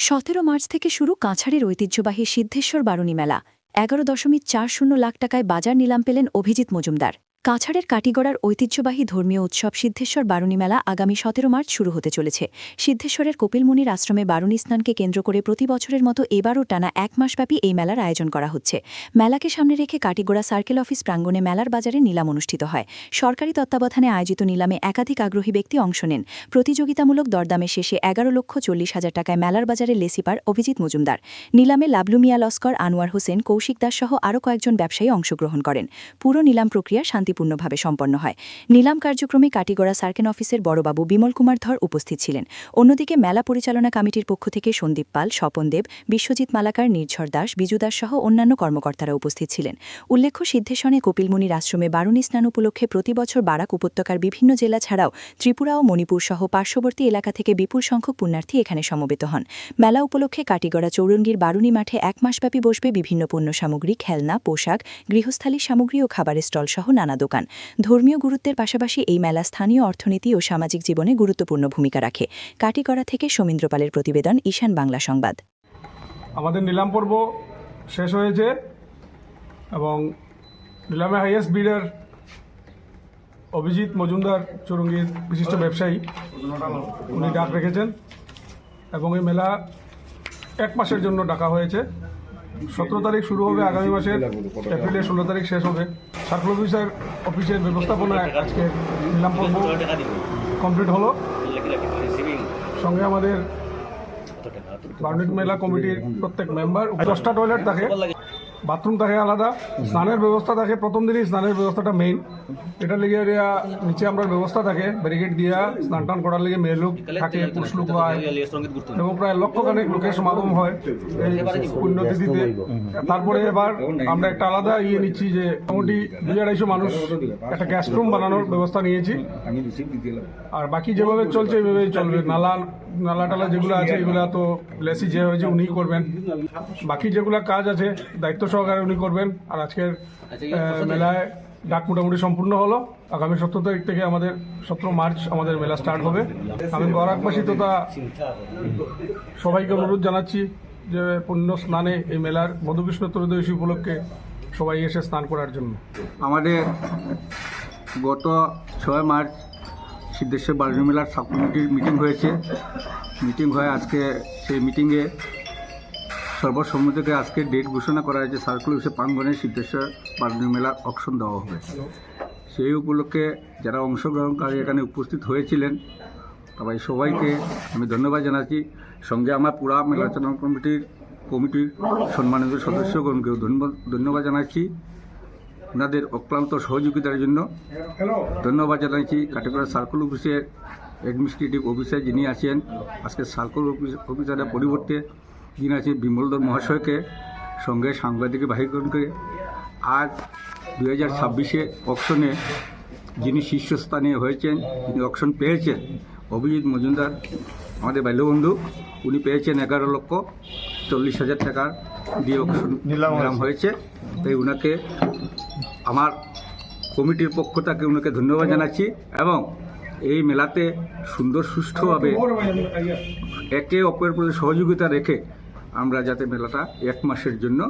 17 March থেকে শুরু কাছাড়ের ঐতিহ্যবাহী সিদ্ধেশ্বর বারুণী মেলা। 11.40 লাখ টাকায় বাজার নিলাম পেলেন অভিজিৎ মজুমদার। কাছাড়ের কাটিগড়ার ঐতিহ্যবাহী ধর্মীয় উৎসব সিদ্ধেশ্বর বারুণী মেলা আগামী 17 মার্চ শুরু হতে চলেছে। সিদ্ধেশ্বরের কপিলমুনির আশ্রমে বারুণী স্নানকে কেন্দ্র করে প্রতি বছরের মতো এবারও টানা 1 মাসব্যাপী এই মেলার আয়োজন করা হচ্ছে। মেলাকে সামনে রেখে কাটিগড়া সার্কেল অফিস প্রাঙ্গণে মেলার বাজারে নিলাম অনুষ্ঠিত হয়। সরকারি তত্ত্বাবধানে আয়োজিত নিলামে একাধিক আগ্রহী ব্যক্তি অংশ নেন। প্রতিযোগিতামূলক দরদামে শেষে 11,40,000 টাকায় মেলার বাজারে লেসিপার অভিজিৎ মজুমদার। নিলামে লাবলু মিয়া লস্কর, আনোয়ার হোসেন, কৌশিক দাস সহ আরও কয়েকজন ব্যবসায়ী অংশগ্রহণ করেন। পুরো নিলাম প্রক্রিয়া শান্তিপূর্ণভাবে সম্পন্ন হয়। নিলাম কার্যক্রমে কাটিগড়া সার্কেল অফিসের বড়বাবু বিমল কুমার ধর উপস্থিত ছিলেন। অন্যদিকে মেলা পরিচালনা কমিটির পক্ষ থেকে সন্দীপ পাল, স্বপন দেব, বিশ্বজিৎ মালাকার, নির্ঝর দাস, বিজু দাস সহ অন্যান্য কর্মকর্তারা উপস্থিত ছিলেন। উল্লেখ্য, সিদ্ধেশ্বরে কপিলমুনির আশ্রমে বারুণী স্নান উপলক্ষে প্রতিবছর বারাক উপত্যকার বিভিন্ন জেলা ছাড়াও ত্রিপুরা ও মণিপুর সহ পার্শ্ববর্তী এলাকা থেকে বিপুল সংখ্যক পুণ্যার্থী এখানে সমবেত হন। মেলা উপলক্ষে কাটিগড়া চৌরঙ্গীর বারুণী মাঠে 1 মাসব্যাপী বসবে বিভিন্ন পণ্য সামগ্রী, খেলনা, পোশাক, গৃহস্থালী সামগ্রী ও খাবারের স্টল সহ নানা দোকান। ধর্মীয় গুরুত্বের পাশাপাশি এই মেলা স্থানীয় অর্থনীতি ও সামাজিক জীবনে গুরুত্বপূর্ণ ভূমিকা রাখে। কাটিগড়া থেকে সমীন্দ্র পালের প্রতিবেদন, ঈশান বাংলা সংবাদ। আমাদের নিলাম পর্ব শেষ হয়েছে এবং নিলামে হাইয়েস্ট বিডার অভিজিৎ মজুমদার, চৌরঙ্গীর বিশিষ্ট ব্যবসায়ী, উনি ডাক রেখেছেন এবং এই মেলা 1 মাসের জন্য ডাকা হয়েছে। 17 তারিখ শুরু হবে, আগামী মাসের এপ্রিলের 16 তারিখ শেষ হবে। সার্কেল অফিসের ব্যবস্থাপনায় আজকে নিলাম পর্ব কমপ্লিট হলো। সঙ্গে আমাদের বারুণী মেলা কমিটির প্রত্যেক মেম্বার, 10টা টয়লেট থাকে, বাথরুম থাকে আলাদা, স্নানের ব্যবস্থা থাকে। প্রথম দিনই স্নানের ব্যবস্থাটা মেইন, এটা লেগে নিচে আমরা ব্যবস্থা থাকে ব্যারিকেড দিয়া স্নান টান করার লেগে মেয়ে লোক থাকে, পুরুষ লোক হয় এবং প্রায় লক্ষখানেক লোকের সমাগম হয় এই পুণ্যতিথিতে। তারপরে এবার আমরা একটা আলাদা নিচ্ছি যে মোটামুটি 200-250 মানুষ একটা গ্যাস্ট রুম বানানোর ব্যবস্থা নিয়েছি। আর বাকি যেভাবে চলছে এইভাবেই চলবে। নালা টালা যেগুলো আছে এগুলো তো লেসি যে হয়েছে উনিই করবেন। বাকি যেগুলো কাজ আছে দায়িত্ব সহকারে উনি করবেন। আর আজকের মেলায় ডাক মোটামুটি সম্পূর্ণ হলো। আগামী 17 তারিখ থেকে আমাদের 17 মার্চ আমাদের মেলা স্টার্ট হবে। আমি বরাকবাসী তথা সবাইকে অনুরোধ জানাচ্ছি যে পুণ্য স্নানে এই মেলার মধুকৃষ্ণ ত্রয়োদশী উপলক্ষে সবাই এসে স্নান করার জন্য। আমাদের গত 6 মার্চ সিদ্ধেশ্বর বারুণী মেলার সাব কমিটির মিটিং হয়েছে। মিটিং হয়ে আজকে সেই মিটিংয়ে সর্বসম্মতিতে আজকে ডেট ঘোষণা করা হয়েছে। সার্কেল অফিসের প্রাঙ্গণে সিদ্ধেশ্বর বারুণী মেলার অকশন দেওয়া হবে। সেই উপলক্ষে যারা অংশগ্রহণকারী এখানে উপস্থিত হয়েছিলেন সবাইকে আমি ধন্যবাদ জানাচ্ছি। সঙ্গে আমার পুরা মেলা চালনা কমিটির সম্মানিত সদস্যগণকেও ধন্যবাদ জানাচ্ছি ওনাদের অক্লান্ত সহযোগিতার জন্য। ধন্যবাদ জানাচ্ছি কাটিগড়া সার্কেল অফিসের অ্যাডমিনিস্ট্রেটিভ অফিসার যিনি আছেন, আজকে সার্কেল অফিসারের পরিবর্তে যিনি আছেন বিমলধর মহাশয়কে, সঙ্গে সাংবাদিক ভাইগণকে। আজ 2026-এ অকশনে যিনি শীর্ষস্থানীয় হয়েছেন, যিনি অকশন পেয়েছেন, অভিজিৎ মজুমদার আমাদের বাল্যবন্ধু, উনি পেয়েছেন 11,40,000 টাকা দিয়ে অকশন নিলাম হয়েছে। তাই ওনাকে আমার কমিটির পক্ষ থেকে ওনাকে ধন্যবাদ জানাচ্ছি এবং এই মেলাতে সুন্দর সুষ্ঠুভাবে একে অপরের প্রতি সহযোগিতা রেখে আমরা যাতে মেলাটা 1 মাসের জন্য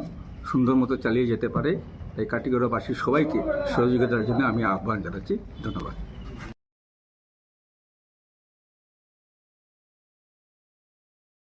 সুন্দর মতো চালিয়ে যেতে পারে, এই কাটিগড়াবাসীর সবাইকে সহযোগিতার জন্য আমি আহ্বান জানাচ্ছি। ধন্যবাদ।